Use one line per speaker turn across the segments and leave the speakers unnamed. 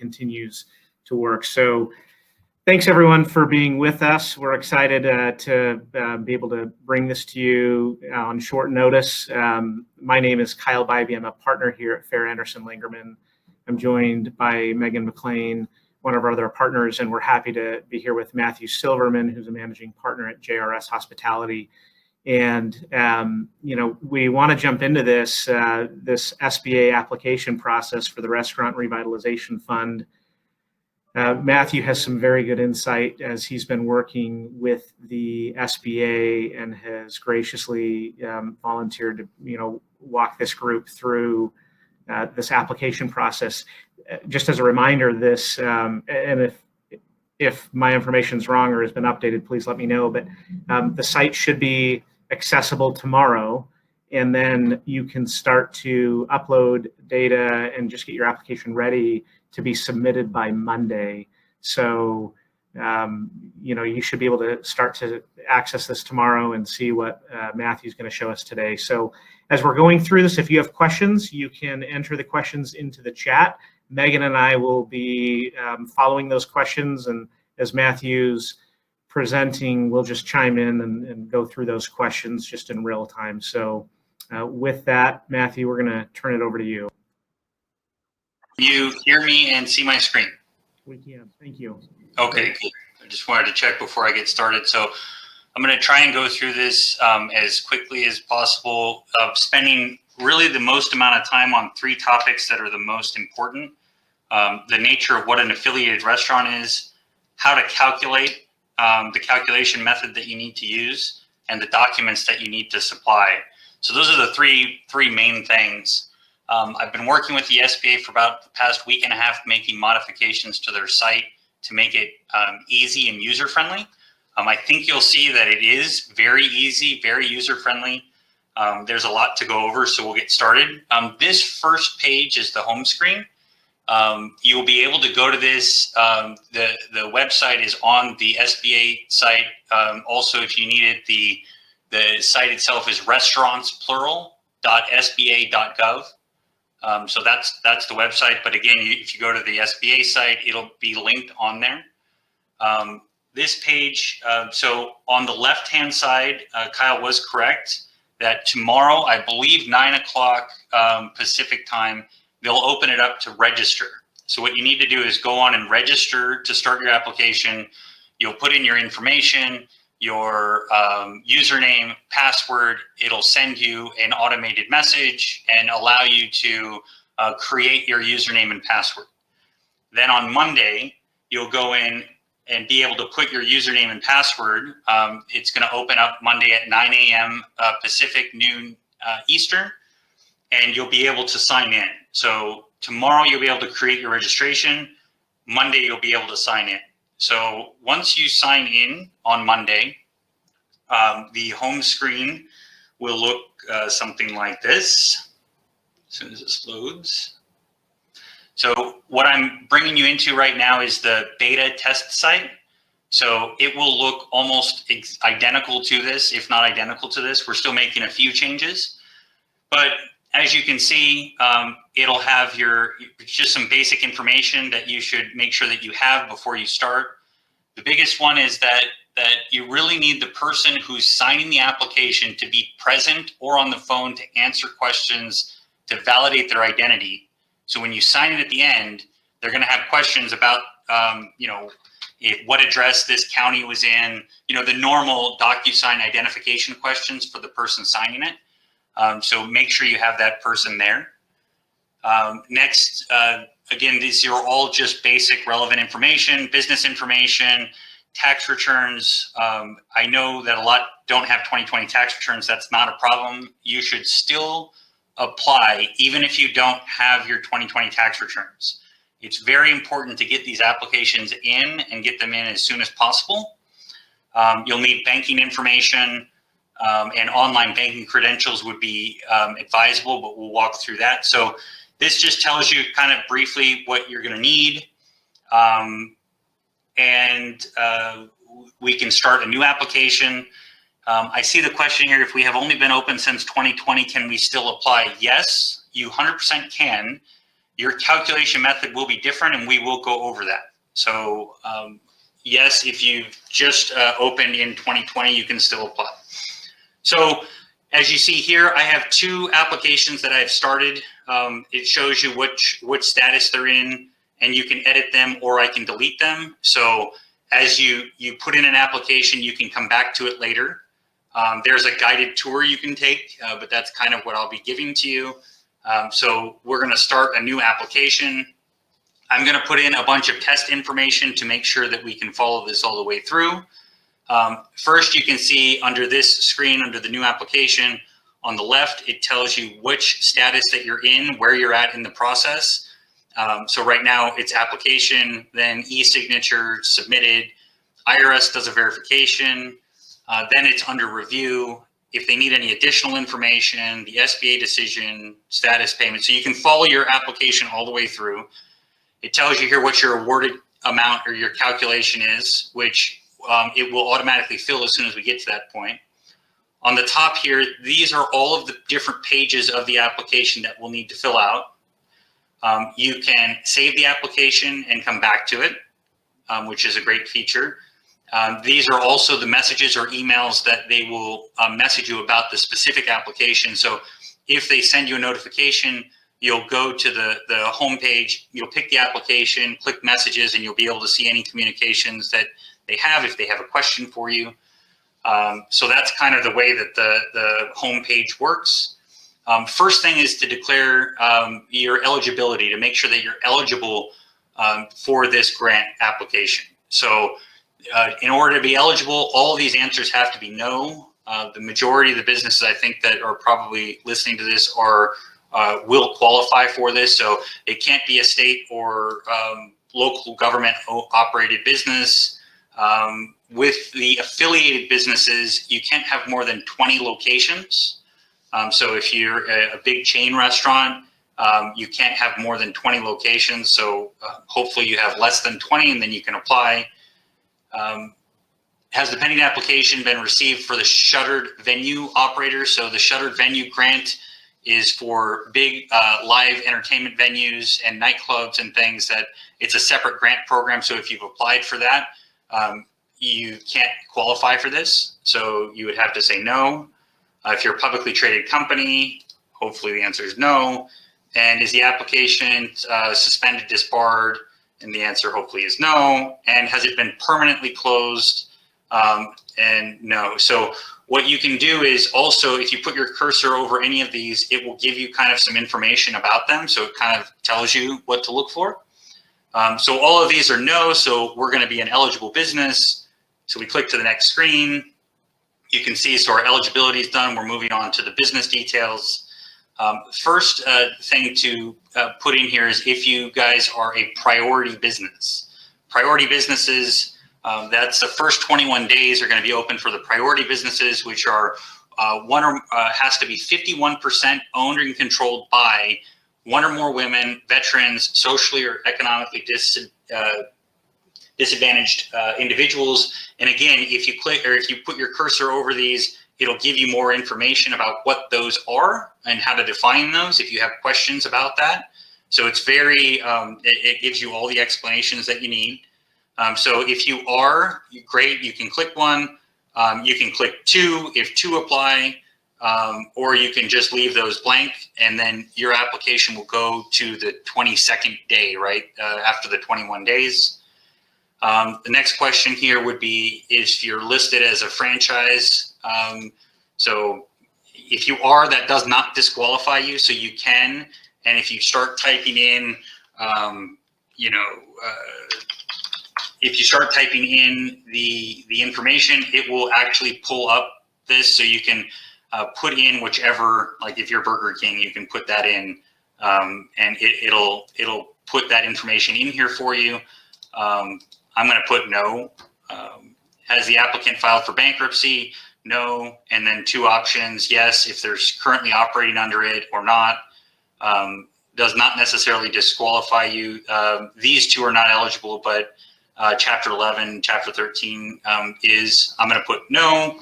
continues to work. So thanks everyone for being with us. We're excited to be able to bring this to you on short notice. My name is Kyle Bybee. I'm a partner here at Fair Anderson Lingerman. I'm joined by Megan McLean, one of our other partners, and we're happy to be here with Matthew Silverman, who's a managing partner at JRS Hospitality. And we want to jump into this SBA application process for the Restaurant Revitalization Fund. Matthew has some very good insight as he's been working with the SBA and has graciously volunteered to walk this group through this application process. Just as a reminder, this and if my information is wrong or has been updated, please let me know. But the site should be accessible tomorrow, and then you can start to upload data and just get your application ready to be submitted by Monday. So you should be able to start to access this tomorrow and see what Matthew's going to show us today. So as we're going through this, if you have questions, you can enter the questions into the chat. Megan and I will be following those questions, and as Matthew's presenting, we'll just chime in and go through those questions just in real time. So with that, Matthew, we're going to turn it over to you.
You hear me and see my screen?
We can. Thank you.
Okay, good. I just wanted to check before I get started. So I'm going to try and go through this as quickly as possible, spending really the most amount of time on three topics that are the most important. The nature of what an affiliated restaurant is, how to calculate the calculation method that you need to use, and the documents that you need to supply. So those are the three main things. I've been working with the SBA for about the past week and a half, making modifications to their site to make it easy and user-friendly. I think you'll see that it is very easy, very user-friendly. There's a lot to go over, so we'll get started. This first page is the home screen. You'll be able to go to this. The website is on the SBA site. Also, if you need it, the site itself is restaurantsplural.sba.gov. So that's the website. But again, if you go to the SBA site, it'll be linked on there. This page, so on the left-hand side, Kyle was correct that tomorrow, I believe 9 o'clock Pacific time, they'll open it up to register. So what you need to do is go on and register to start your application. You'll put in your information, your username, password. It'll send you an automated message and allow you to create your username and password. Then on Monday, you'll go in and be able to put your username and password. It's going to open up Monday at 9 a.m. Pacific, noon Eastern, and you'll be able to sign in. So tomorrow you'll be able to create your registration. Monday you'll be able to sign in. So once you sign in on Monday, the home screen will look something like this as soon as this loads. So what I'm bringing you into right now is the beta test site. So it will look almost identical to this, if not identical to this. We're still making a few changes, but as you can see, it'll have just some basic information that you should make sure that you have before you start. The biggest one is that you really need the person who's signing the application to be present or on the phone to answer questions to validate their identity. So when you sign it at the end, they're going to have questions about, what address this county was in, the normal DocuSign identification questions for the person signing it. So make sure you have that person there. Next, again, these are all just basic relevant information, business information, tax returns. I know that a lot don't have 2020 tax returns. That's not a problem. You should still apply even if you don't have your 2020 tax returns. It's very important to get these applications in and get them in as soon as possible. You'll need banking information. And online banking credentials would be advisable, but we'll walk through that. So this just tells you kind of briefly what you're going to need. We can start a new application. I see the question here, if we have only been open since 2020, can we still apply? Yes, you 100% can. your calculation method will be different, and we will go over that. So yes, if you've just opened in 2020, you can still apply. So as you see here, I have 2 applications that I've started. It shows you which status they're in, and you can edit them or I can delete them. So as you put in an application, you can come back to it later. There's a guided tour you can take, but that's kind of what I'll be giving to you. So we're going to start a new application. I'm going to put in a bunch of test information to make sure that we can follow this all the way through. First, you can see under this screen, under the new application, on the left, it tells you which status that you're in, where you're at in the process. So right now it's application, then e-signature, submitted, IRS does a verification, then it's under review. If they need any additional information, the SBA decision, status payment. So you can follow your application all the way through. It tells you here what your awarded amount or your calculation is, which it will automatically fill as soon as we get to that point. On the top here, these are all of the different pages of the application that we'll need to fill out. You can save the application and come back to it, which is a great feature. These are also the messages or emails that they will message you about the specific application. So if they send you a notification, you'll go to the home page, you'll pick the application, click messages, and you'll be able to see any communications that they have if they have a question for you. So that's kind of the way that the home page works. First thing is to declare your eligibility, to make sure that you're eligible for this grant application. So in order to be eligible, all of these answers have to be no. The majority of the businesses I think that are probably listening to this are will qualify for this. So it can't be a state or local government operated business. With the affiliated businesses, you can't have more than 20 locations. So if you're a big chain restaurant, you can't have more than 20 locations. So hopefully you have less than 20 and then you can apply. Has the pending application been received for the shuttered venue operator? So the shuttered venue grant is for big live entertainment venues and nightclubs and things that it's a separate grant program. So if you've applied for that, you can't qualify for this. So you would have to say no. If you're a publicly traded company, hopefully the answer is no. And is the application suspended, disbarred? And the answer hopefully is no. And has it been permanently closed? And no. So what you can do is also, if you put your cursor over any of these, it will give you kind of some information about them. So it kind of tells you what to look for. So all of these are no. So we're going to be an eligible business. So we click to the next screen. You can see, so our eligibility is done. We're moving on to the business details. First thing to put in here is if you guys are a priority business. Priority businesses, that's the first 21 days are going to be open for the priority businesses, which are has to be 51% owned and controlled by one or more women, veterans, socially or economically disadvantaged individuals. And again, if you click or if you put your cursor over these, it'll give you more information about what those are and how to define those if you have questions about that. So it's very, it gives you all the explanations that you need. So if you are, great, you can click one, you can click two if two apply, or you can just leave those blank and then your application will go to the 22nd day, right, after the 21 days. The next question here would be if you're listed as a franchise. So if you are, that does not disqualify you, so you can. And if you start typing in, if you start typing in the information, it will actually pull up this, so you can put in whichever, like if you're Burger King, you can put that in, and it'll put that information in here for you. I'm going to put no. Has the applicant filed for bankruptcy? No. And then two options, yes, if they're currently operating under it or not. Does not necessarily disqualify you. These two are not eligible, but Chapter 11, Chapter 13 is. I'm going to put no.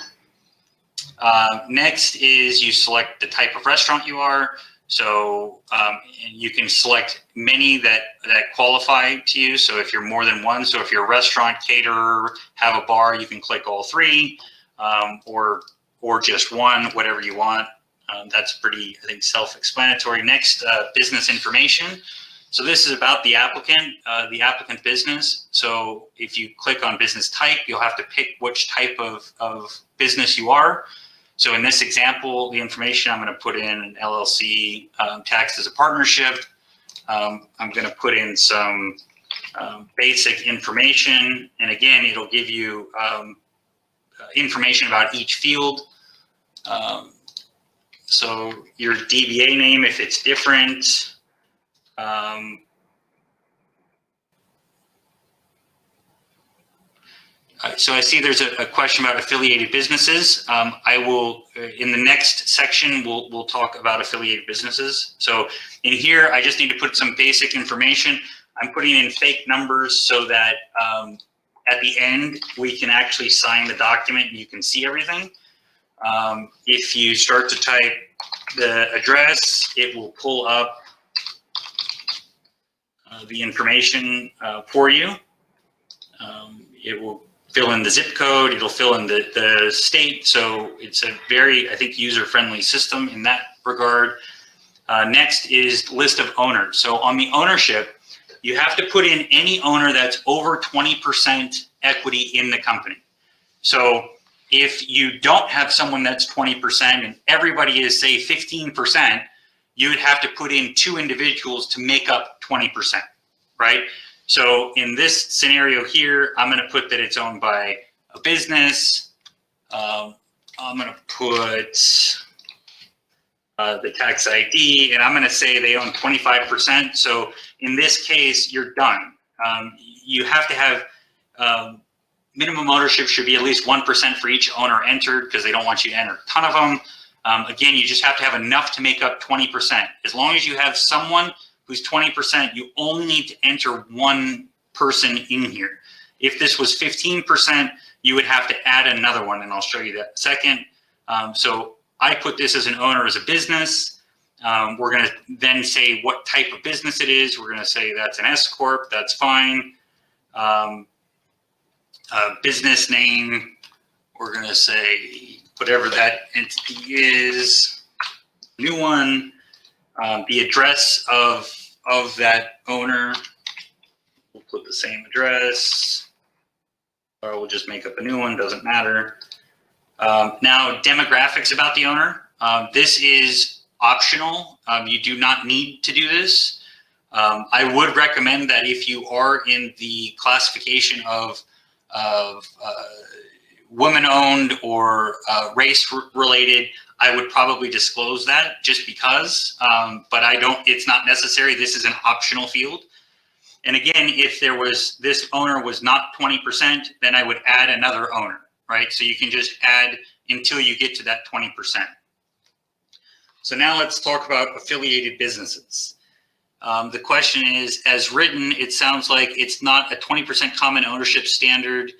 Next is you select the type of restaurant you are. So you can select many that qualify to you. So if you're more than one, so if you're a restaurant, caterer, have a bar, you can click all three, or just one, whatever you want. That's pretty, I think, self-explanatory. Next, business information. So this is about the applicant business. So if you click on business type, you'll have to pick which type of business you are. So in this example, the information I'm going to put in an LLC, taxed as a partnership. I'm going to put in some basic information. And again, it'll give you information about each field. So your DBA name, if it's different. So I see there's a question about affiliated businesses. I will, in the next section, we'll talk about affiliated businesses. So in here, I just need to put some basic information. I'm putting in fake numbers so that at the end, we can actually sign the document and you can see everything. If you start to type the address, it will pull up the information for you. It will fill in the zip code, it'll fill in the state. So it's a very, I think, user-friendly system in that regard. Next is list of owners. So on the ownership, you have to put in any owner that's over 20% equity in the company. So if you don't have someone that's 20% and everybody is, say, 15%, you would have to put in 2 individuals to make up 20%, right? So in this scenario here, I'm going to put that it's owned by a business. I'm going to put the tax ID, and I'm going to say they own 25%. So in this case, you're done. You have to have minimum ownership should be at least 1% for each owner entered, because they don't want you to enter a ton of them. Again, you just have to have enough to make up 20%. As long as you have someone who's 20%, you only need to enter 1 person in here. If this was 15%, you would have to add another one, and I'll show you that in a second. So I put this as an owner as a business. We're going to then say what type of business it is. We're going to say that's an S Corp, that's fine. Business name, we're going to say whatever that entity is, new one. The address of that owner, we'll put the same address, or we'll just make up a new one, doesn't matter. Now, demographics about the owner. This is optional. You do not need to do this. I would recommend that if you are in the classification of woman-owned or race-related, I would probably disclose that just because, but it's not necessary. This is an optional field. And again, if this owner was not 20%, then I would add another owner, right? So you can just add until you get to that 20%. So now let's talk about affiliated businesses. The question is, as written, it sounds like it's not a 20% common ownership standard.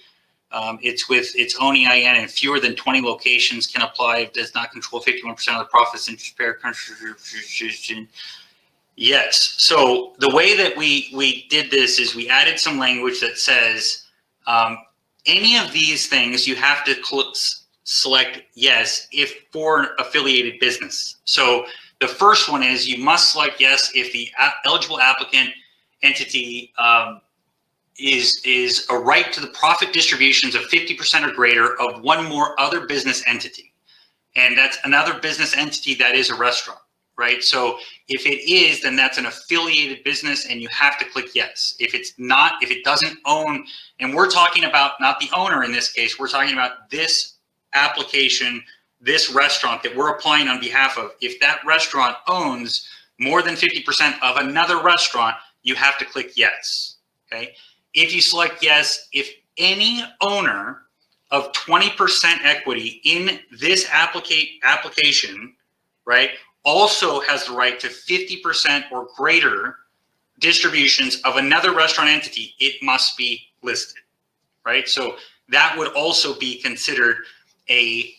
It's with its own EIN, and fewer than 20 locations can apply. It does not control 51% of the profits and parent contribution. Yes. So the way that we did this is we added some language that says any of these things you have to select yes if for affiliated business. So the first one is you must select yes if the eligible applicant entity is a right to the profit distributions of 50% or greater of one more other business entity. And that's another business entity that is a restaurant, right? So if it is, then that's an affiliated business and you have to click yes. If it's not, if it doesn't own, and we're talking about not the owner in this case, we're talking about this application, this restaurant that we're applying on behalf of. If that restaurant owns more than 50% of another restaurant, you have to click yes, okay? If you select yes, if any owner of 20% equity in this application, right, also has the right to 50% or greater distributions of another restaurant entity, it must be listed, right? So that would also be considered a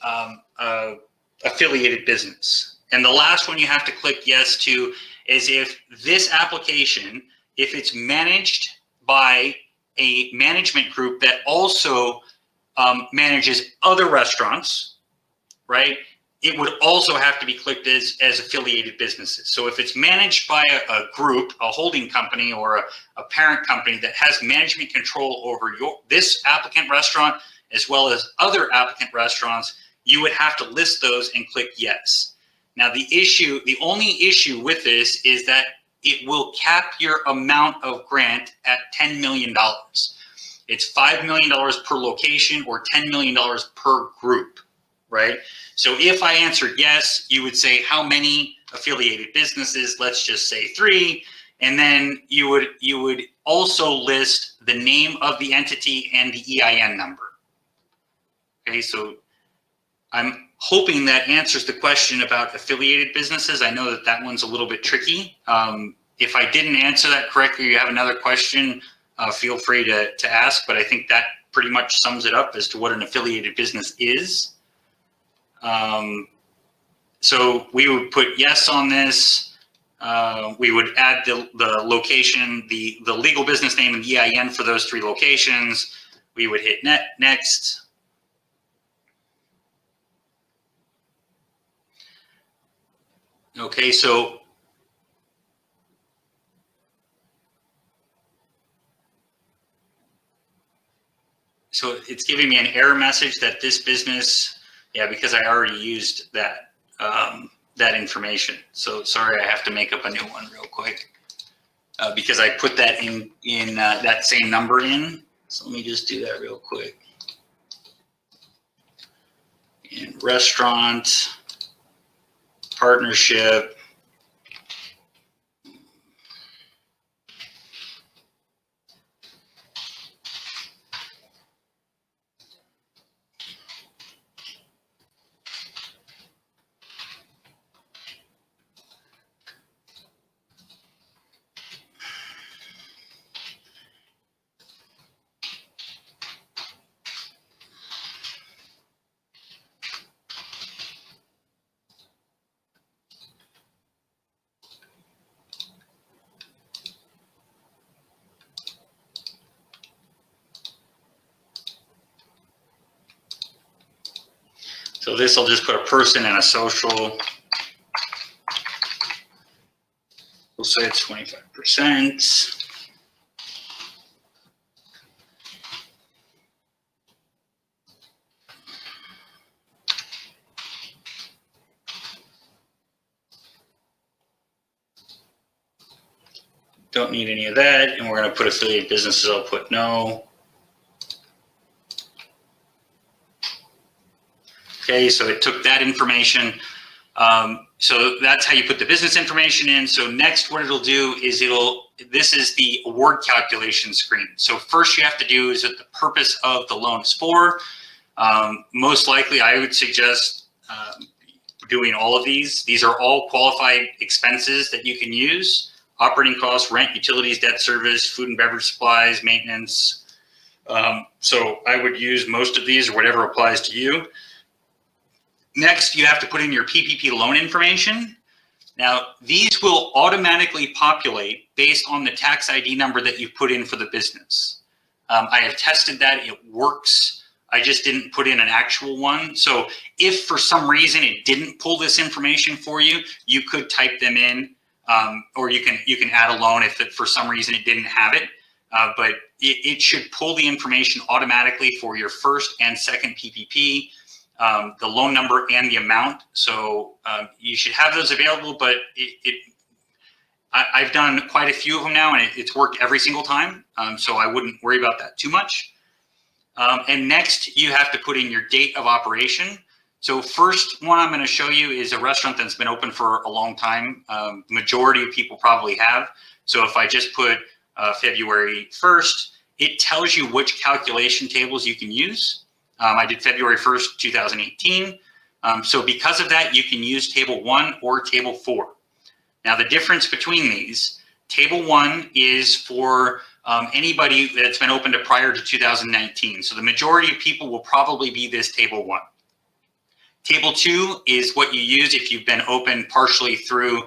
affiliated business, And the last one you have to click yes to is if this application, if it's managed by a management group that also manages other restaurants, right? It would also have to be clicked as affiliated businesses. So if it's managed by a group, a holding company, or a parent company that has management control over this applicant restaurant, as well as other applicant restaurants, you would have to list those and click yes. Now the only issue with this is that it will cap your amount of grant at $10 million. It's $5 million per location or $10 million per group, right? So if I answered yes, you would say how many affiliated businesses, let's just say 3, and then you would also list the name of the entity and the EIN number. Okay, so I'm hoping that answers the question about affiliated businesses. I know that one's a little bit tricky. If I didn't answer that correctly, you have another question, feel free to ask, but I think that pretty much sums it up as to what an affiliated business is. So we would put yes on this. We would add the location, the legal business name and EIN for those 3 locations. We would hit next. Okay, so it's giving me an error message that this business, yeah, because I already used that that information. So sorry, I have to make up a new one real quick because I put that in that same number in. So let me just do that real quick. In restaurant partnership. So this will just put a person and a social. We'll say it's 25%. Don't need any of that, and we're going to put affiliate businesses. I'll put no. Okay, so it took that information. So that's how you put the business information in. So next, what it'll do is this is the award calculation screen. So first you have to do is what the purpose of the loan is for. Most likely, I would suggest doing all of these. These are all qualified expenses that you can use. Operating costs, rent, utilities, debt service, food and beverage supplies, maintenance. So I would use most of these or whatever applies to you. Next, you have to put in your PPP loan information. Now, these will automatically populate based on the tax ID number that you put in for the business. I have tested that, it works. I just didn't put in an actual one. So if for some reason it didn't pull this information for you, you could type them in. Or you can add a loan if for some reason it didn't have it, but it should pull the information automatically for your first and second PPP, the loan number and the amount. So you should have those available, but I've done quite a few of them now and it's worked every single time. So I wouldn't worry about that too much. And next you have to put in your date of operation. So first one I'm going to show you is a restaurant that's been open for a long time. Majority of people probably have. So if I just put February 1st, it tells you which calculation tables you can use. I did February 1st, 2018. So because of that, you can use table 1 or table 4. Now the difference between these, table 1 is for anybody that's been open prior to 2019. So the majority of people will probably be this table 1. Table 2 is what you use if you've been open partially through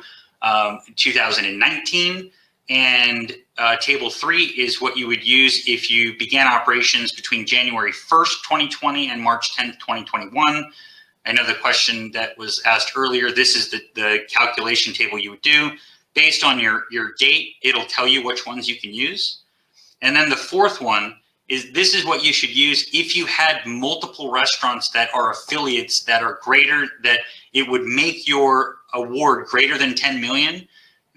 2019. And Table 3 is what you would use if you began operations between January 1st, 2020 and March 10th, 2021. I know the question that was asked earlier, this is the calculation table you would do. Based on your date, it'll tell you which ones you can use. And then the fourth one is this is what you should use if you had multiple restaurants that are affiliates that are greater, that it would make your award greater than 10 million.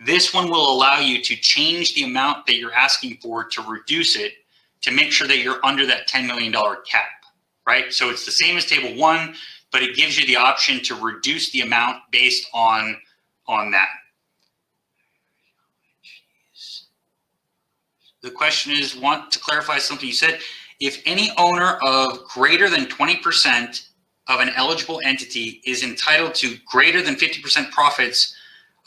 This one will allow you to change the amount that you're asking for to reduce it to make sure that you're under that $10 million cap, right? So it's the same as table 1, but it gives you the option to reduce the amount based on that. The question is, want to clarify something you said. If any owner of greater than 20% of an eligible entity is entitled to greater than 50% profits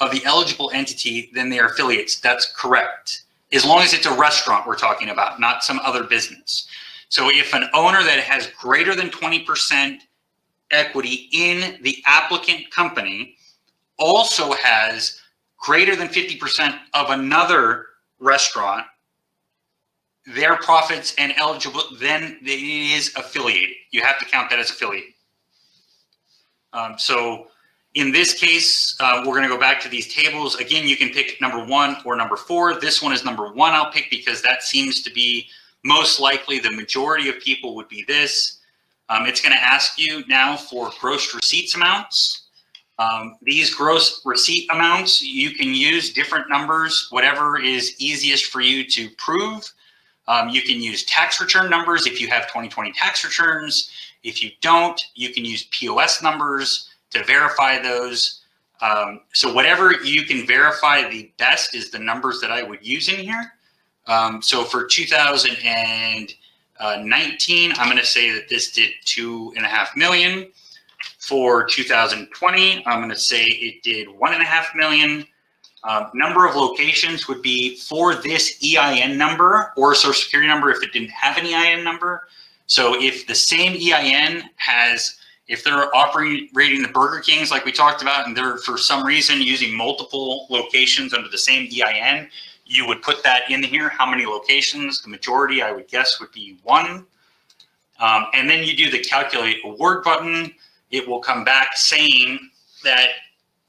of the eligible entity, then they are affiliates. That's correct. As long as it's a restaurant we're talking about, not some other business. So if an owner that has greater than 20% equity in the applicant company also has greater than 50% of another restaurant, their profits and eligible, then it is affiliated. You have to count that as affiliated. So in this case, we're going to go back to these tables. Again, you can pick number 1 or number 4. This one is number 1 I'll pick because that seems to be most likely the majority of people would be this. It's going to ask you now for gross receipts amounts. These gross receipt amounts, you can use different numbers, whatever is easiest for you to prove. You can use tax return numbers if you have 2020 tax returns. If you don't, you can use POS numbers to verify those. So whatever you can verify the best is the numbers that I would use in here. So for 2019, I'm going to say that this did 2.5 million. For 2020, I'm going to say it did 1.5 million. Number of locations would be for this EIN number or social security number if it didn't have an EIN number. So if the same EIN has, if they're operating the Burger Kings like we talked about and they're for some reason using multiple locations under the same EIN, you would put that in here. How many locations? The majority, I would guess, would be 1. And then you do the calculate award button. It will come back saying that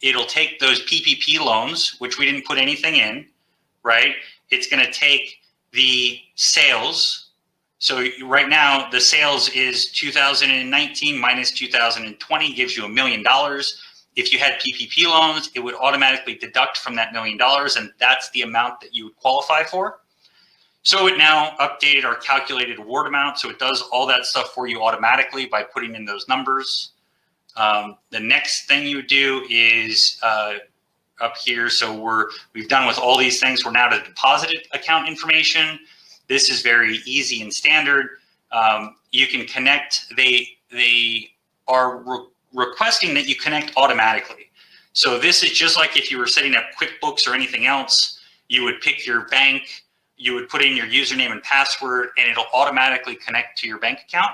it'll take those PPP loans, which we didn't put anything in, right? It's going to take the sales. So right now, the sales is 2019 minus 2020 gives you $1 million. If you had PPP loans, it would automatically deduct from that $1 million, and that's the amount that you would qualify for. So it now updated our calculated award amount. So it does all that stuff for you automatically by putting in those numbers. The next thing you do is up here. So we've done with all these things. We're now to deposit account information. This is very easy and standard. You can connect. They are requesting that you connect automatically. So this is just like if you were setting up QuickBooks or anything else. You would pick your bank. You would put in your username and password, and it'll automatically connect to your bank account.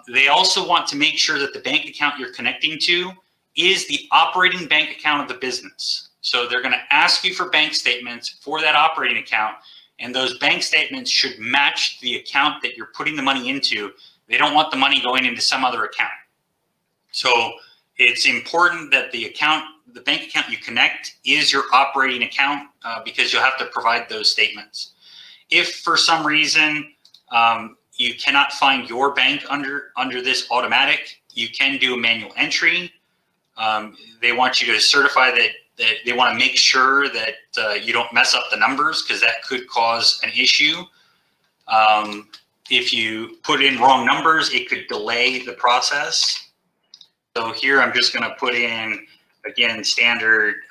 They also want to make sure that the bank account you're connecting to is the operating bank account of the business. So they're going to ask you for bank statements for that operating account, and those bank statements should match the account that you're putting the money into. They don't want the money going into some other account. So it's important that the bank account you connect is your operating account because you'll have to provide those statements. If for some reason you cannot find your bank under this automatic, you can do a manual entry. They want you to certify that they want to make sure that you don't mess up the numbers because that could cause an issue. If you put in wrong numbers, it could delay the process. So here I'm just going to put in, again, standard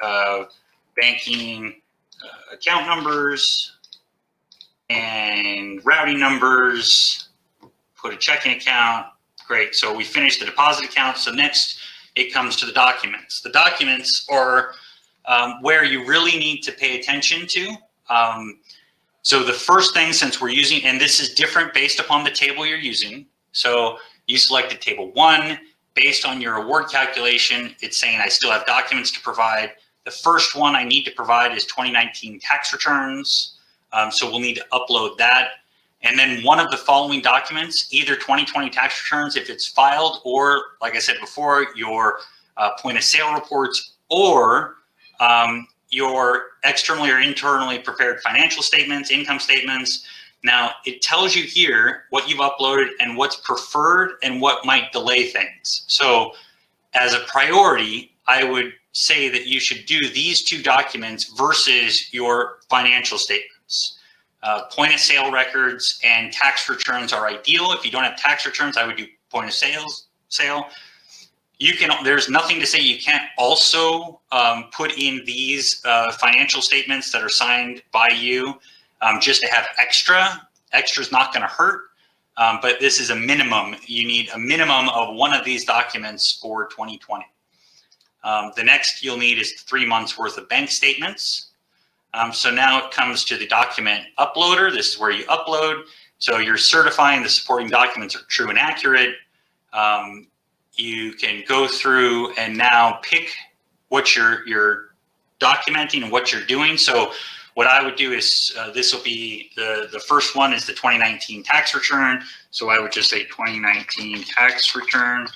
banking account numbers and routing numbers, put a checking account. Great. So we finished the deposit account. So next it comes to the documents. The documents are where you really need to pay attention to. So the first thing, since we're using, and this is different based upon the table you're using. So you selected table 1, based on your award calculation, it's saying I still have documents to provide. The first one I need to provide is 2019 tax returns. So we'll need to upload that. And then one of the following documents, either 2020 tax returns if it's filed, or like I said before, your point of sale reports, or your externally or internally prepared financial statements, income statements. Now, it tells you here what you've uploaded and what's preferred and what might delay things. So as a priority, I would say that you should do these two documents versus your financial statements. Point of sale records and tax returns are ideal. If you don't have tax returns, I would do point of sale. You can, there's nothing to say you can't also put in these financial statements that are signed by you just to have extra. Extra is not going to hurt, but this is a minimum. You need a minimum of one of these documents for 2020. The next you'll need is 3 months worth of bank statements. So now it comes to the document uploader. This is where you upload. So you're certifying the supporting documents are true and accurate. You can go through and now pick what you're documenting and what you're doing. So what I would do is this will be the first one is the 2019 tax return. So I would just say 2019 tax return,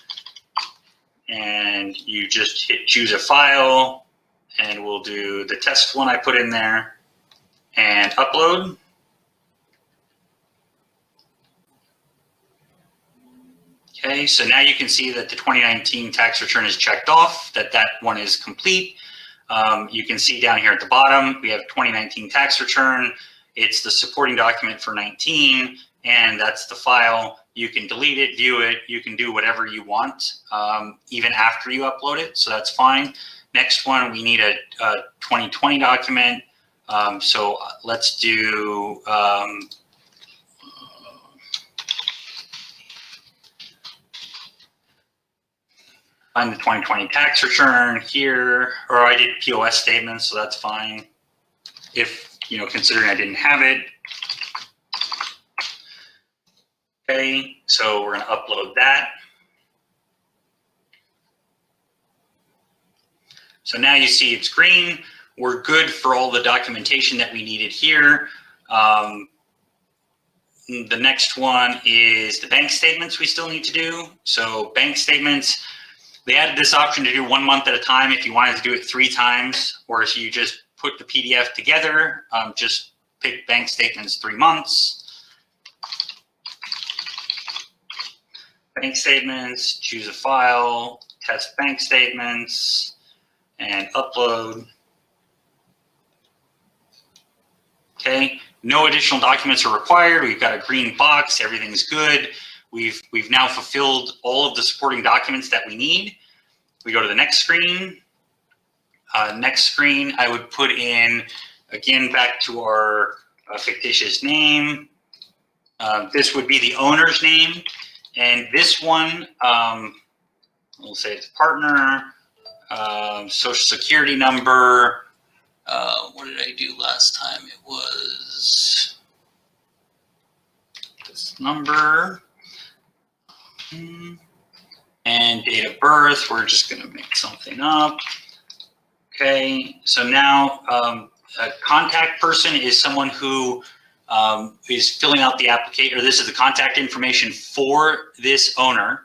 and you just hit choose a file, and we'll do the test one I put in there and upload. Okay, so now you can see that the 2019 tax return is checked off, that one is complete. You can see down here at the bottom, we have 2019 tax return. It's the supporting document for 19, and that's the file. You can delete it, view it, you can do whatever you want, even after you upload it, so that's fine. Next one, we need a 2020 document. So let's do, find the 2020 tax return here, or I did POS statements, so that's fine. If, considering I didn't have it. Okay, so we're gonna upload that. So now you see it's green. We're good for all the documentation that we needed here. The next one is the bank statements we still need to do. So bank statements, they added this option to do 1 month at a time if you wanted to do it 3 times, or if you just put the PDF together, just pick bank statements 3 months. Bank statements, choose a file, test bank statements, and upload. Okay, no additional documents are required. We've got a green box, everything's good. We've now fulfilled all of the supporting documents that we need. We go to the next screen. Next screen, I would put in, again, back to our fictitious name. This would be the owner's name. And this one, we'll say it's partner, social security number. What did I do last time? It was this number. And date of birth, we're just going to make something up. Okay, so now a contact person is someone who is filling out the application, or this is the contact information for this owner.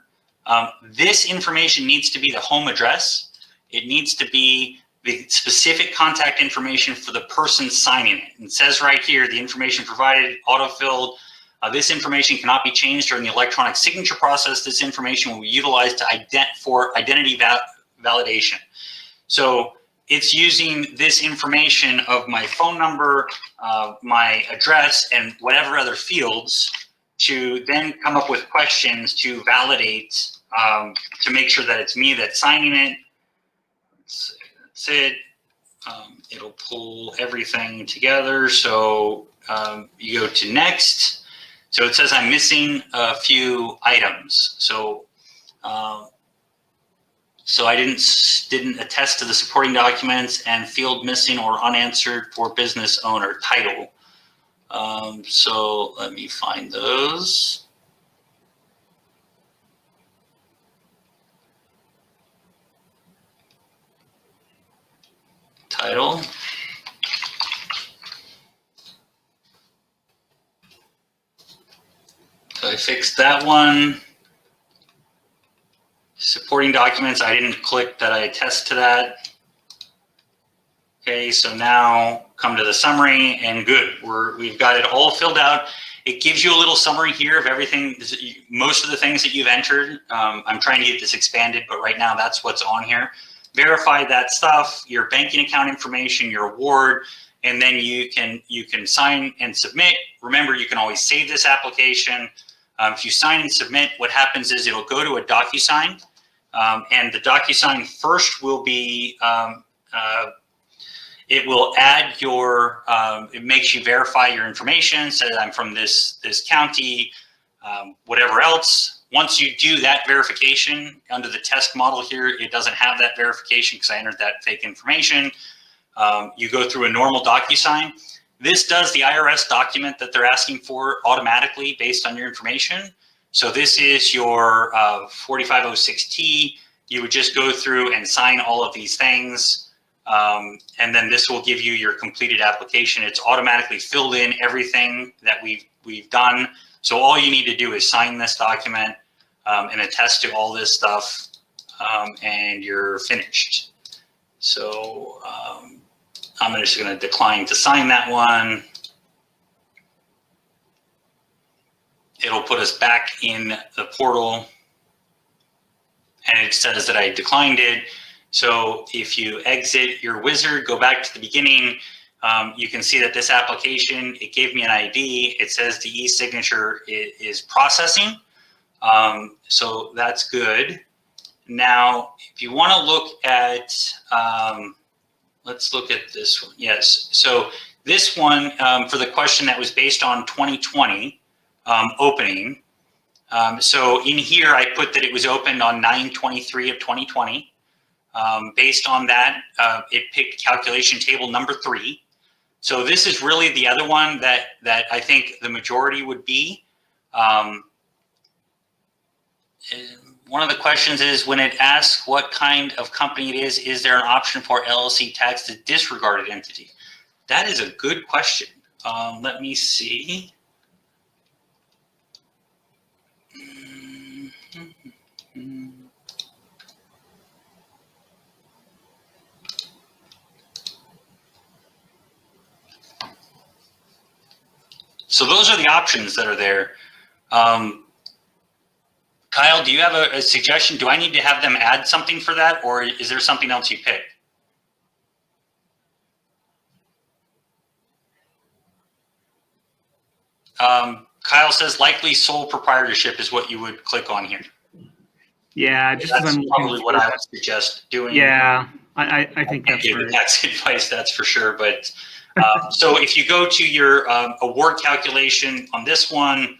This information needs to be the home address. It needs to be the specific contact information for the person signing it. It says right here, the information provided, autofilled. This information cannot be changed during the electronic signature process. This information will be utilized for identity validation. So it's using this information of my phone number, my address, and whatever other fields to then come up with questions to validate, to make sure that it's me that's signing it. That's it. It'll pull everything together. So you go to next. So it says I'm missing a few items. So so I didn't attest to the supporting documents and field missing or unanswered for business owner title. So let me find those. title. So I fixed that one. Supporting documents, I didn't click that I attest to that. Okay, so now come to the summary and good. We've got it all filled out. It gives you a little summary here of everything, most of the things that you've entered. I'm trying to get this expanded, but right now that's what's on here. Verify that stuff, your banking account information, your award, and then you can sign and submit. Remember, you can always save this application. If you sign and submit, what happens is it'll go to a DocuSign, and the DocuSign first will be, it will add your, it makes you verify your information, says I'm from this county, whatever else. Once you do that verification under the test model here, it doesn't have that verification because I entered that fake information. You go through a normal DocuSign. This does the IRS document that they're asking for automatically based on your information. So this is your 4506T. You would just go through and sign all of these things. And then this will give you your completed application. It's automatically filled in everything that we've done. So all you need to do is sign this document and attest to all this stuff, and you're finished. So I'm just going to decline to sign that one. It'll put us back in the portal, and it says that I declined it. So if you exit your wizard, go back to the beginning, you can see that this application, it gave me an ID. It says the e-signature is processing. So that's good. Now, if you want to look at, let's look at this one. Yes. So this one, for the question that was based on 2020 opening. So in here, I put that it was opened on 9/23 of 2020. Based on that, it picked calculation table number 3. So this is really the other one that I think the majority would be. One of the questions is when it asks what kind of company it is there an option for LLC tax to disregarded entity? That is a good question. Let me see. So those are the options that are there. Kyle, do you have a suggestion? Do I need to have them add something for that, or is there something else you pick? Kyle says likely sole proprietorship is what you would click on here.
Yeah, just
that's probably what I would suggest doing.
Yeah, I think that's
give
right.
Tax advice, that's for sure. But so if you go to your award calculation on this one,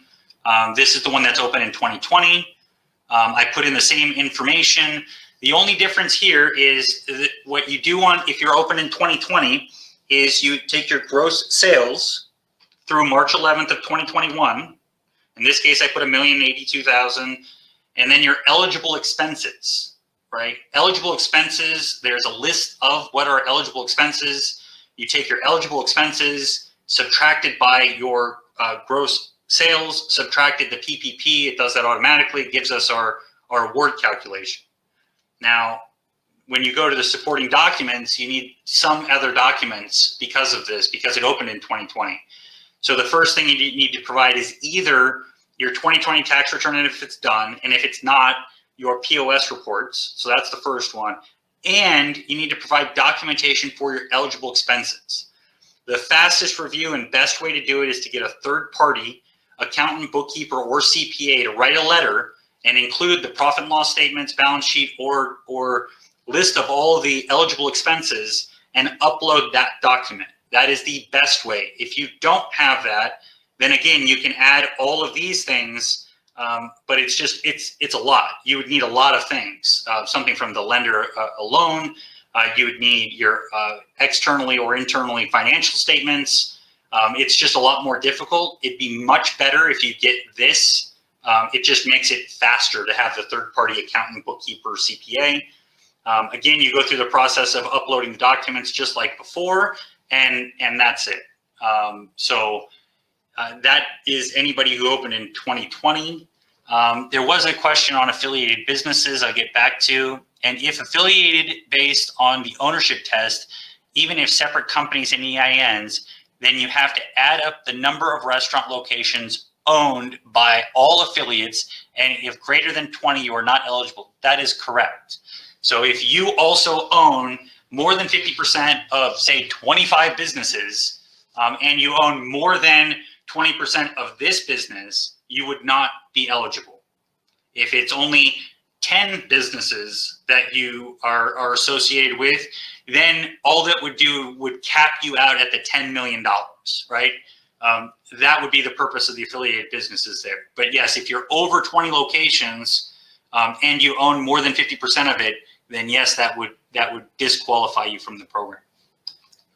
this is the one that's open in 2020. I put in the same information. The only difference here is that what you do if you're open in 2020 is you take your gross sales through March 11th of 2021. In this case, I put $1,082,000, and then your eligible expenses, right? Eligible expenses, there's a list of what are eligible expenses. You take your eligible expenses, subtracted by your gross sales, subtracted the PPP. It does that automatically. It gives us our award calculation. Now, when you go to the supporting documents, you need some other documents because of this, because it opened in 2020. So the first thing you need to provide is either your 2020 tax return, and if it's done, and if it's not, your POS reports. So that's the first one. And you need to provide documentation for your eligible expenses. The fastest review and best way to do it is to get a third party accountant, bookkeeper, or CPA to write a letter and include the profit and loss statements, balance sheet, or list of all the eligible expenses and upload that document. That is the best way. If you don't have that, then again, you can add all of these things, but it's a lot. You would need a lot of things, something from the lender alone. You would need your externally or internally financial statements. It's just a lot more difficult. It'd be much better if you get this. It just makes it faster to have the third-party accountant, bookkeeper, CPA. Again, you go through the process of uploading the documents just like before, and that's it. That is anybody who opened in 2020. There was a question on affiliated businesses I'll get back to. And if affiliated based on the ownership test, even if separate companies and EINs, then you have to add up the number of restaurant locations owned by all affiliates. And if greater than 20, you are not eligible. That is correct. So if you also own more than 50% of, say, 25 businesses, and you own more than 20% of this business, you would not be eligible. If it's only 10 businesses that you are associated with, then all that would do would cap you out at the $10 million, right? That would be the purpose of the affiliated businesses there. But yes, if you're over 20 locations and you own more than 50% of it, then yes, that would disqualify you from the program.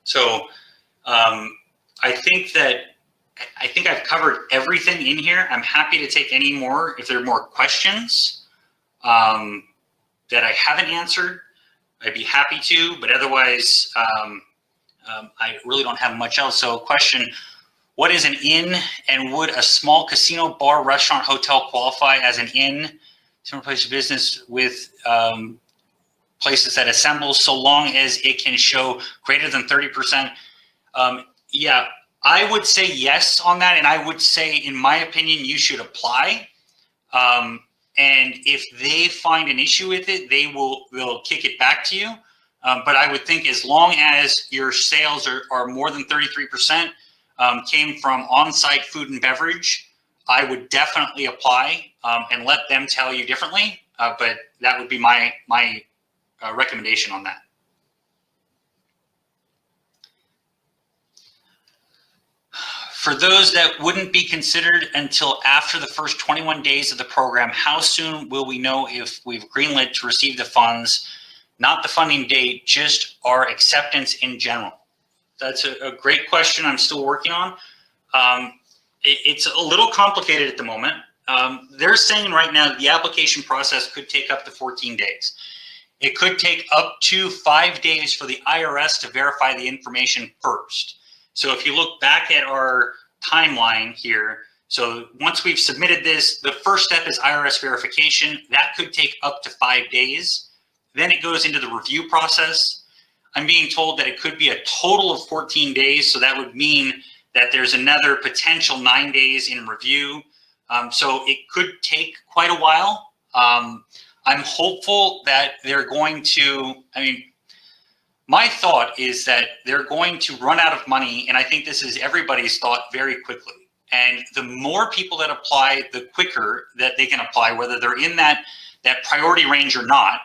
So I think I've covered everything in here. I'm happy to take any more if there are more questions that I haven't answered. I'd be happy to, but otherwise, I really don't have much else. So question, what is an inn, and would a small casino, bar, restaurant, hotel qualify as an inn? Similar place of business with places that assemble so long as it can show greater than 30%. Yeah, I would say yes on that. And I would say, in my opinion, you should apply. And if they find an issue with it, they'll kick it back to you. But I would think as long as your sales are more than 33% came from on-site food and beverage, I would definitely apply and let them tell you differently. But that would be my recommendation on that. For those that wouldn't be considered until after the first 21 days of the program, how soon will we know if we've greenlit to receive the funds? Not the funding date, just our acceptance in general. That's a great question I'm still working on. It's a little complicated at the moment. They're saying right now the application process could take up to 14 days. It could take up to 5 days for the IRS to verify the information first. So if you look back at our timeline here, so once we've submitted this, the first step is IRS verification. That could take up to 5 days. Then it goes into the review process. I'm being told that it could be a total of 14 days. So that would mean that there's another potential 9 days in review. So it could take quite a while. I'm hopeful that they're going to, my thought is that they're going to run out of money, and I think this is everybody's thought, very quickly. And the more people that apply, the quicker that they can apply, whether they're in that priority range or not.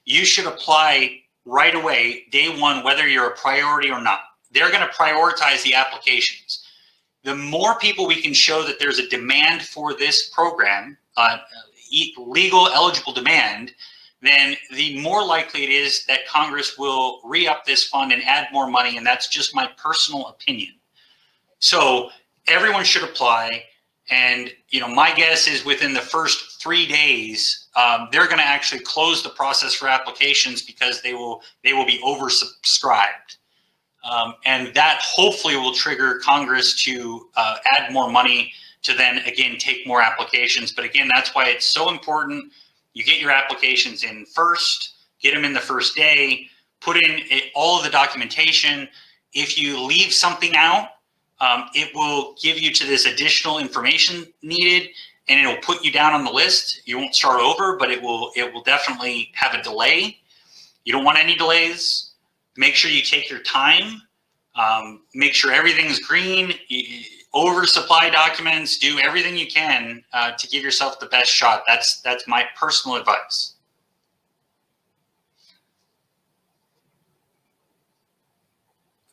You should apply right away, day one, whether you're a priority or not. They're going to prioritize the applications. The more people we can show that there's a demand for this program, legal eligible demand, then the more likely it is that Congress will re-up this fund and add more money, and that's just my personal opinion. So everyone should apply, and my guess is within the first 3 days, they're going to actually close the process for applications because they will be oversubscribed, and that hopefully will trigger Congress to add more money to then again take more applications. But again, that's why it's so important. You get your applications in first, get them in the first day, put in all of the documentation. If you leave something out, it will give you to this additional information needed, and it'll put you down on the list. You won't start over, but it will definitely have a delay. You don't want any delays. Make sure you take your time. Make sure everything's green. Oversupply documents, do everything you can to give yourself the best shot. That's my personal advice.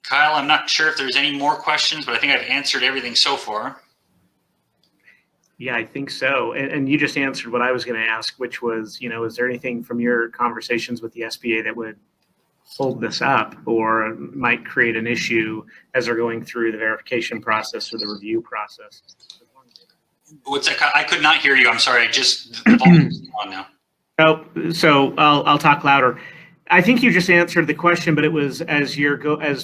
Kyle, I'm not sure if there's any more questions, but I think I've answered everything so far.
Yeah, I think so. And you just answered what I was going to ask, which was, is there anything from your conversations with the SBA that would hold this up or might create an issue as they're going through the verification process or the review process?
What's that? I could not hear you. I'm sorry. I just the volume's on now.
Oh, so I'll talk louder. I think you just answered the question, but it was as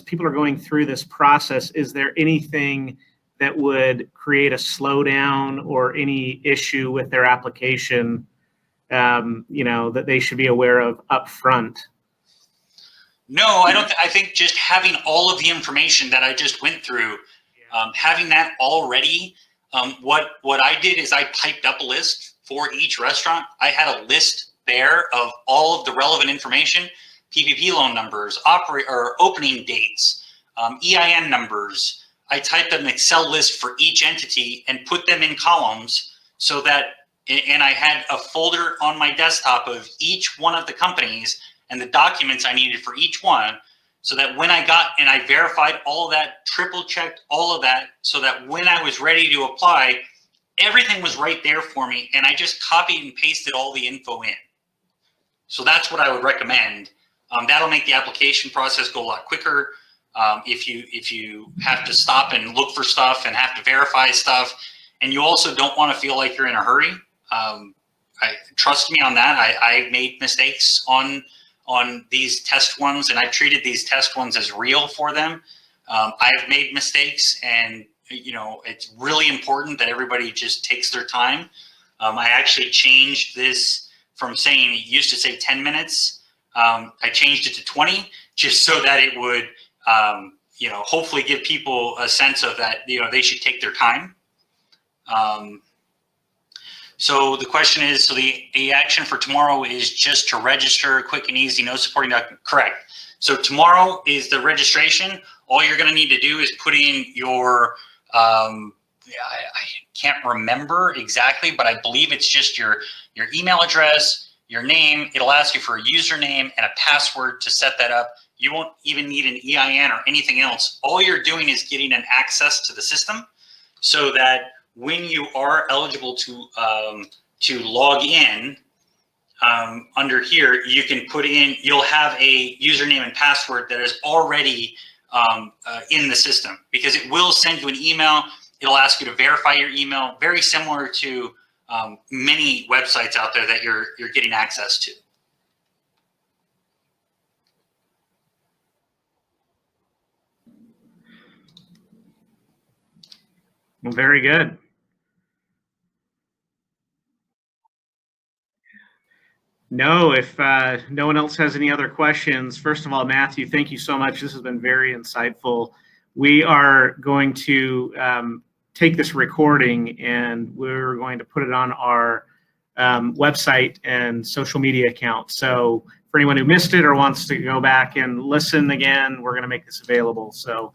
people are going through this process, is there anything that would create a slowdown or any issue with their application, that they should be aware of up front?
No, I don't. I think just having all of the information that I just went through, having that already. What I did is I typed up a list for each restaurant. I had a list there of all of the relevant information: PPP loan numbers, opening dates, EIN numbers. I typed an Excel list for each entity and put them in columns so that, and I had a folder on my desktop of each one of the companies and the documents I needed for each one, so that when I got and I verified all of that, triple checked all of that, so that when I was ready to apply, everything was right there for me, and I just copied and pasted all the info in. So that's what I would recommend. That'll make the application process go a lot quicker. If you have to stop and look for stuff and have to verify stuff, and you also don't want to feel like you're in a hurry. Trust me on that. I made mistakes on these test ones, and I've treated these test ones as real for them. I've made mistakes, and it's really important that everybody just takes their time. I actually changed this from saying, it used to say 10 minutes. I changed it to 20, just so that it would, hopefully give people a sense of that, they should take their time. So the question is, so the action for tomorrow is just to register, quick and easy, no supporting document. Correct. So tomorrow is the registration. All you're going to need to do is put in your, I can't remember exactly, but I believe it's just your email address, your name. It'll ask you for a username and a password to set that up. You won't even need an EIN or anything else. All you're doing is getting an access to the system, so that when you are eligible to log in, under here, you can put in, you'll have a username and password that is already in the system, because it will send you an email. It'll ask you to verify your email, very similar to many websites out there that you're getting access to.
Well, very good. No, if no one else has any other questions, first of all, Matthew, thank you so much. This has been very insightful. We are going to take this recording, and we're going to put it on our website and social media account. So for anyone who missed it or wants to go back and listen again, we're going to make this available. So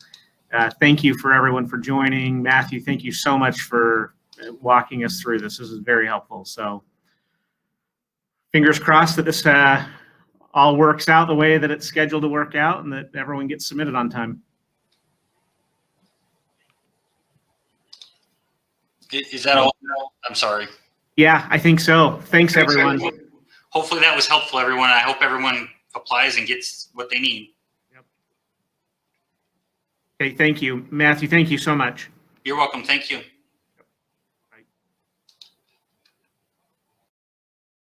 thank you for everyone for joining. Matthew, thank you so much for walking us through this. This is very helpful. So fingers crossed that this all works out the way that it's scheduled to work out, and that everyone gets submitted on time.
Is that all? I'm sorry.
Yeah, I think so. Thanks, everyone.
Hopefully that was helpful, everyone. I hope everyone applies and gets what they need.
Yep. Okay, thank you. Matthew, thank you so much.
You're welcome. Thank you.